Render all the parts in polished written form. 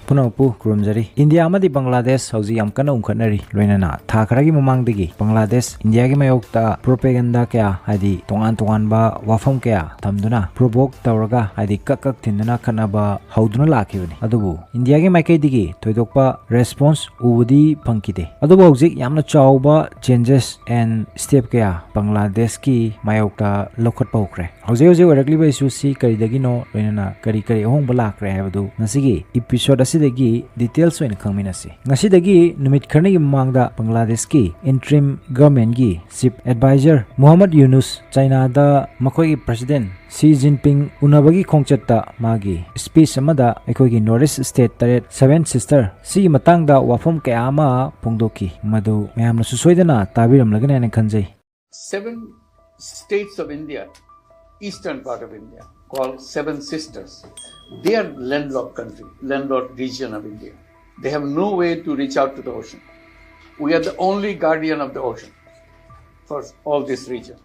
पुनःपु खुरुमजरी India अमदी Bangladesh हौजी याम कन्ना उंखनरी लोइनाना था खरागी ममांगदगी Bangladesh India की मायोक्ता प्रोपेगेंडा क्या हाइदी तोंगान बा वाफम क्या थमदुना प्रोवोक तौरगा हाइदी कक थिंदुना खनबा हौदुना लाखिबनी अदुबु इंडिया की माइकैदिगी थोइदोकपा रेस्पॉन्स उबुदी फंकिदे अदुबु हौजिक यामना चावबा चेंजेस एंड स्टेप क्या बांग्लादेश की मायोक्ता लौखटपा होख्रे हौजे ओरकलिबा इशू सी करिदगिनो लोइनाना करी अहोंबा लाखरे हाइबदु नसिगी एपिसोड असिदगी डिटेल्स ओइन खंगमिनसी ngasiदगी नुमित खरनेगी ममांगदा बांग्लादेश की इंटरिम गवर्नमेंट की chief adviser Mohammad Yunus China दा मखोई प्रेसिडेंट सी जिनपिंग उनबगी खोंगचत्ता मागी स्पीच अमदा एकोगी नॉर्थ ईस्ट स्टेट तरेट 7 सिस्टर सी मतंगदा वाफम कयामा फोंगदोकी मदु मयामना सुसोइदना ताबिरमलगने ने खंजै 7 states of India, eastern part of India, called 7 sisters. They are landlocked country, landlocked region of India. They have no way to reach out to the ocean. We are the only guardian of the ocean for all this region.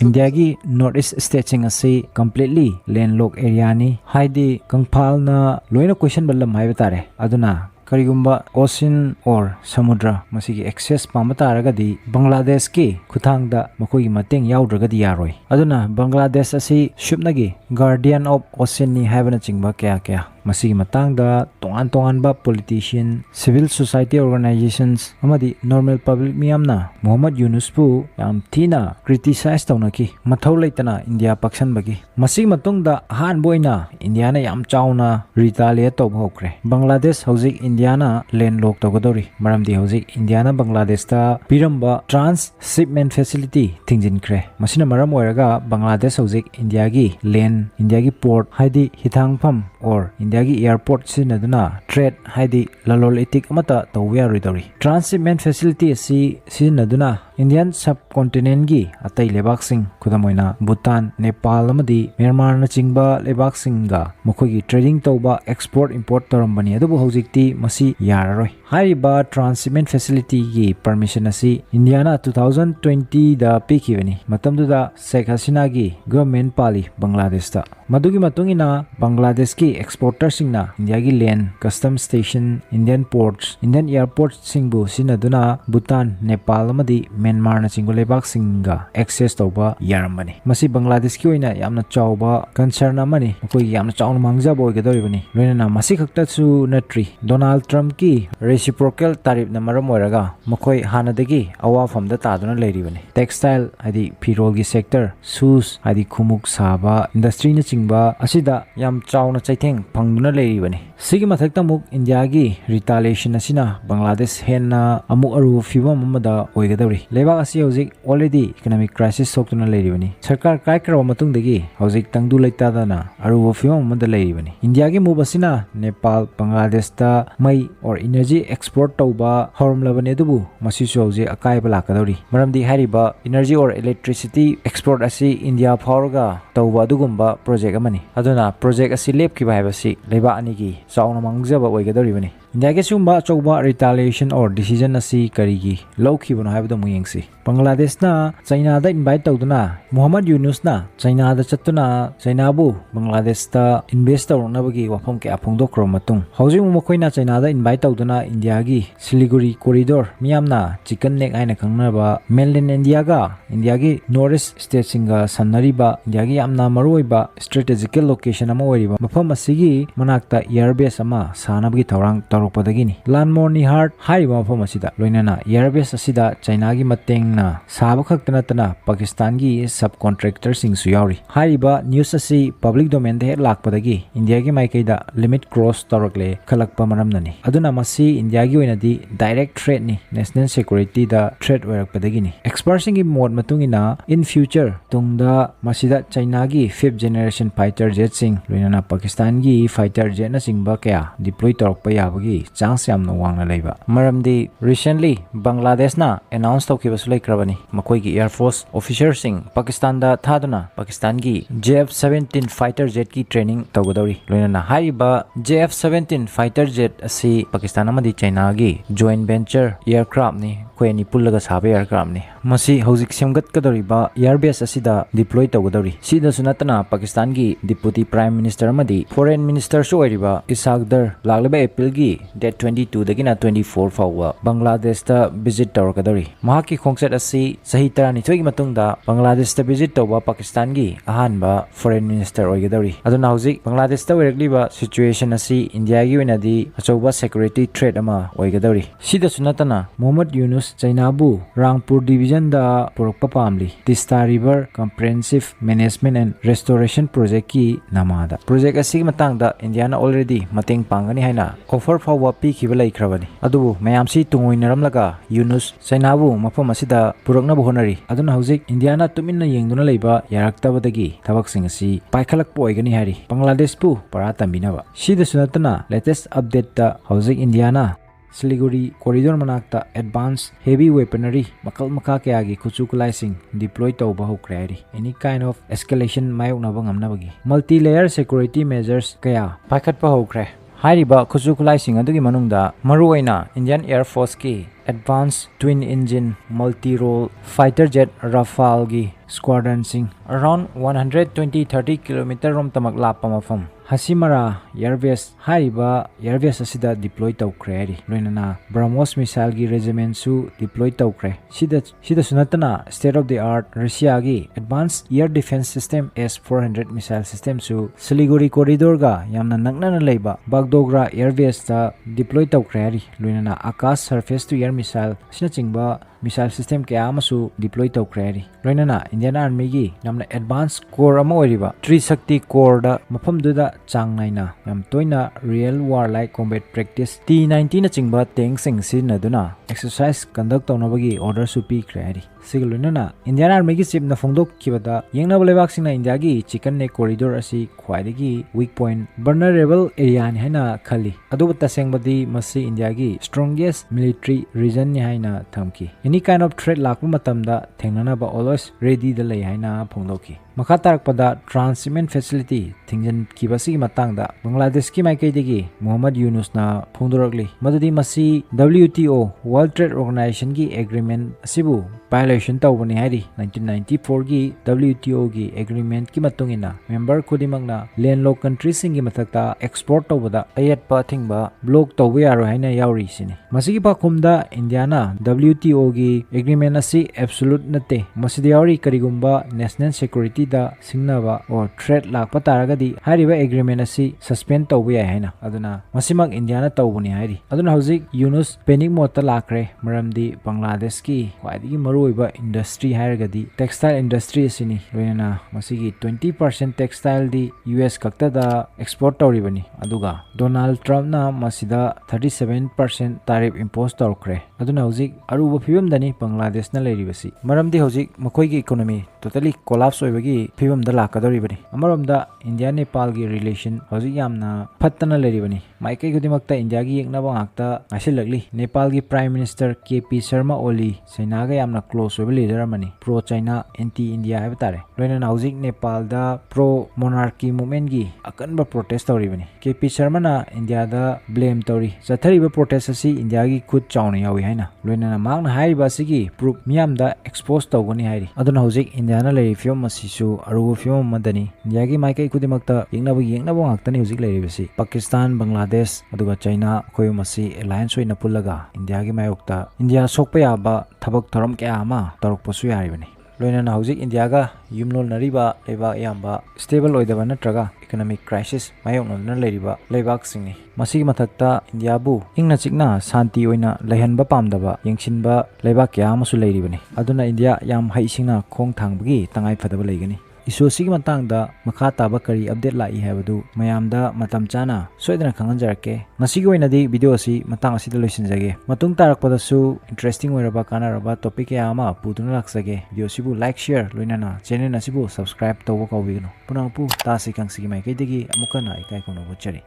India की north east स्टेट्सिंग असी completely landlocked area ni हाइदी कंगफाल ना लोइना question बल्लम highway तारे अदुना करिगुम्बा ocean और समुद्र मसिगी access पामतारगदी Bangladesh की खुथांगदा मखोगी मतेंग याउद्रगदी यारोय अदुना बांग्लादेश असी शुपनगी guardian of ocean नि हाइबना चिंगबा क्या मसिगी मतंगदा तोंगान पॉलिटिशियन सिविल सोसाइटी ऑर्गेनाइजेशंस अमदी नॉर्मल पब्लिक मियामना मोहम्मद यूनुसपु याम थीना क्रिटिसाइज तौनकी मथौ लेतना इंडिया पक्षनबगी मसिगी मतुंगदा हान बोइना इंडिया ना याम चाउना रिटालिएट तौब होख्रे बांग्लादेश हौजिक इंडिया ना लैंडलॉक तौगदौरी मरमदी हौजिक इंडिया ना बांग्लादेश ता पिरंबा ट्रांस-शिपमेंट फैसिलिटी थिंजिनख्रे मसिना मरम ओइरगा बांग्लादेश हौजिक इंडिया की लैंड इंडिया की पोर्ट हाइदी हिथांगफम और इंडिया की एयरपोर्ट सिनदुना ट्रेड हाइदी ललोल इतिक अमता तौया रुदौरी ट्रांसशिपमेंट फैसिलिटी सी सिनदुना इंडियन सब कॉन्टिनेंट की अतै लेबाकसिंग खुदमोइना भूटान नेपाल अमदी म्यांमार न चिंगबा लेबाकसिंगा मखोगी ट्रेडिंग तौबा एक्सपोर्ट इंपोर्ट तौरंबनी अदुबु हौजिकती मसी याररोय हाइबा ट्रांसशिपमेंट फैसिलिटी की परमिशन असी इंडिया ना 2020 दा पिखिबनी मतमदुदा शेख हसीना की गवर्नमेंट पाली बांग्लादेश ता मदुगी मतुंगिना बांग्लादेश की एक्सपोर्टर सिंगना इंडिया की land customs station Indian ports Indian airport सिंगबु सिनदुना भूटान नेपाल अमदी म्यांमार न चिंगो लेबाक सिंगा एक्सेस तौबा यारमबनी मसी बांग्लादेश की ओइना यामना चावबा कंसर्न अमनी मखोई यामना चावना मांगजाब ओइगदौरिबनी लोइना मसी खक्तसु नट्री डोनाल्ड ट्रम्प की रेसिप्रोकल तारिफ न मरम ओइरगा मखोई हानदगी अवाफमदा तादुना लेरिबनी टेक्सटाइल हाइदी फिरोल की सेक्टर शूज हाइदी खुमुक साबा इंडस्ट्री न चिंगबा असिदा याम चावना चैथेंग फंगदुना लेरिबनी सिगी मथक्ता मुक इंडिया की रिटालिएशन असिना बांग्लादेश हेन्ना अमु अरु फिबम अमदा ओइगदौरी लेबाक असी हौजिक ऑलरेडी इकोनॉमिक क्राइसिस सोक्तुना लेरिबनी सरकार कायक्रब मतुंगदगी हौजिक तंगदु लेतादाना अरु फिबम अमदा लेरिबनी इंडिया की मूव असिना नेपाल बांग्लादेश ता मई और एनर्जी एक्सपोर्ट तौबा हौरमलबने दुबु मसिसु हौजिक अकायबा लाकदौरी मरमदी हारिबा एनर्जी और इलेक्ट्रिसिटी एक्सपोर्ट असी इंडिया फावरगा तौबा दुगुम्बा प्रोजेक्ट अमनी अदुना प्रोजेक्ट असी लेपकिबा हाइबसी लेबा अनिगी चावना मांगजबा ओइगदौरिबनी इंडिया के सुंबा चौबा रिटालिएशन और डिसीजन असी करीगी लौखिबनो हाइबदो मुयेंगसी बांग्लादेश ना चाइना दा इनवाइट तौदुना मोहम्मद यूनुस ना चाइना दा चतुना चाइना बु बांग्लादेश ता इन्वेस्ट तौरनबगी वाफम के आफोंगदोख्रो मतुंग हौजिक मखोइना चाइना दा इनवाइट तौदुना इंडिया की सिलीगुड़ी कॉरिडोर मियामना चिकन नेक आइना खंगनबा मेनलैंड इंडिया की नॉर्थ ईस्ट स्टेट सिंगा सन्नरिबा इंडिया की यामना मरुओइबा स्ट्रेटेजिकल लोकेशन अमा ओइरिबा मफम असिगी मनाक्ता एयरबेस अमा सानबगी थौरांग तौरपदगिनी लानमोर निहार्ट हाइबा मफम असिदा लोइनाना एयरबेस असिदा चाइना की मतेंगना साब खक्तनतना पाकिस्तान की सब कॉन्ट्रैक्टर सिंगसु यावरी हाइबा न्यूज़ असी पब्लिक डोमेन दे लाकपदगी इंडिया की माइकैदा लिमिट क्रॉस तौरकले खलकपा मरमननी अदुना मसी इंडिया की ओइनादी डायरेक्ट थ्रेट नि नेशनल सिक्योरिटी दा थ्रेट ओइरकपदगिनी एक्सपर्ट सिंगी मोड मतुंगिना इन फ्यूचर तुंगदा मसिदा चाइना की 5th जनरेशन फाइटर जेट सिंग लोइनाना पाकिस्तान की फाइटर जेट ना सिंगबा क्या डिप्लॉय तौरकपा याबगी चांस यामना वांगना लेबा मरमदी रिसेंटली बांग्लादेश ना अनाउंस तौखिबसु लेक्रबनी मखोई की एयरफोर्स ऑफिसर सिंग पाकिस्तान दा थादुना पाकिस्तान की JF-17 फाइटर जेट की ट्रेनिंग तौगदौरी लोइनाना हाइबा JF-17 फाइटर जेट असी पाकिस्तान अमदी चाइना की जॉइंट वेंचर एयरक्राफ्ट नि कोई नि पुल्लगा साबे एयरक्राफ्ट नि masi hojik semgat kadoriba airbase asida deploy tawgadori sida sunatana Pakistan gi deputy prime minister amadi foreign minister so oiriba Isagdar lagleba April gi date 22 dagina 24 fawa Bangladesh ta visit tawgadori mahaki khongset asi sahi tarani thoi gi matungda Bangladesh ta visit tawba Pakistan gi ahanba foreign minister oigadori aduna hojik Bangladesh ta oirakliba situation asi India gi wenadi achoba security threat ama oigadori sida sunatana Mohammad Yunus Chainabu Rangpur division da porokpa pamli Tista River Comprehensive Management and Restoration Project ki namada project asi matangda India na already mateng pangani haina offer fawa pi khibalai khrabani adu mayamsi tungoinaramlaga Yunus Chainabu mafam asida purakna bohonari aduna hojik India na tuminna yengduna leiba yaraktabadagi thabaksing asi paikhalak poigani hari Bangladesh pu paratambinaba sida sunatana latest update da hojik India na Siliguri corridor manakta advanced heavy weaponry makal maka kayagi kuchukulai deploy tawba hokre any kind of escalation mayoknaba ngamnabagi multi-layer security measures kaya paikhatpa hokre hairiba kuchukulai adugi manungda maruoina Indian Air Force ki advanced twin engine multi-role fighter jet Rafale gi squadron around 120-30 km rom tamak lapa mafam Hasimara airbase haiba airbase asida deploy tawkre loinana BrahMos missile gi regiment su deploy tawkre sida sunatana state of the art Russia gi advanced air defense system S-400 missile system su Siliguri corridor ga yamna nakna leiba Bagdogra airbase ta deploy tawkre loinana Akash surface to air missile sina chingba missile system kaya amasu deploy tawkre loinana Indian army gi namna advanced core ama oiriba Trisakti core da mafam duda chang naina yam toina real war like combat practice T-90 na chingba tank sing na duna exercise conduct tonabagi order su pi krari sigulunana Indian army gi chip na phongdok kibada yengna bolebak singna India gi chicken neck corridor asi khwaidagi weak point vulnerable area ni haina khali adu tasengbadi masi India gi strongest military region ni haina thamki any kind of threat lakpa matamda thengnana ba always ready da lei haina phongdoki makha tarakpada Trans-Shipment facility Thingjingkhre matangda Bangladesh ki maikai degi Mohammad Yunus na phongdorakli madudi masi WTO World Trade Organization gi agreement asibu violation tawbani hari 1994 gi WTO gi agreement ki matungina member khudimangna landlocked countries singi mathakta export tawbada ayatpa thingba block tawba yaro haina yauri sini masigi pakhumda India na WTO gi agreement asi absolute nate masidi yauri karigumba national security da singnaba or threat lakpa taragadi hariba agreement asi suspend tawba yai haina aduna masimak India na tawbani hari aduna hojik Yunus panic mode ta lakre maramdi Bangladesh ki khwaidigi maruiba industry hairagadi textile industry asini loinana masigi 20% textile di US kakta da export tawribani aduga Donald Trump na masida 37% tariff impose tawkre aduna hojik aruba phibam dani Bangladesh na leiribasi maramdi hojik makoi gi economy totally collapse oibagi phibam da lakadoribani amaramda India Nepal gi relation hojik yamna phattana leiribani maikai gudimakta India gi yeknaba ngakta asilagli Nepal gi prime minister KP Sharma Oli China ga yamna close oiba leader amani pro China anti India haibtare loina hojik Nepal da pro monarchy movement gi akanba protest tawribani KP Sharma na India da blame tawri chathariba protest asi India gi khud chawna yawi haina loina magna haiba sigi proof miyam da expose tawgani hairi aduna hojik India na lei film asisu aru film madani India gi maikai kudimakta yengnaba ngaktani hojik leiribasi Pakistan Bangladesh aduga China khoi masi alliance oina pullaga India gi mayokta India sokpa yaba thabak thoram kya ama tarokpasu yaribani loina hojik India ga yumlol nariba leba yamba stable oidaba natraga economic crisis mayokna leiriba lebak singni masigi mathakta India bu ingna chikna santi oina lehanba pamdaba yengsinba lebak kya amasu leiribani aduna India yam haisingna khong thangbagi tangai phadaba leigani isu sigi matangda makha taba kari update lai habadu mayamda matam chana soidana khanganjarake masigi oinadi video asi matang asida loisinjage matung tarakpada su interesting oiraba kanaraba topic ya ama puduna laksage video sibu like share loinana channel asibu subscribe tawba kawbigno punapu Tasi Khangsi mai kai degi amukana ikai kono bochari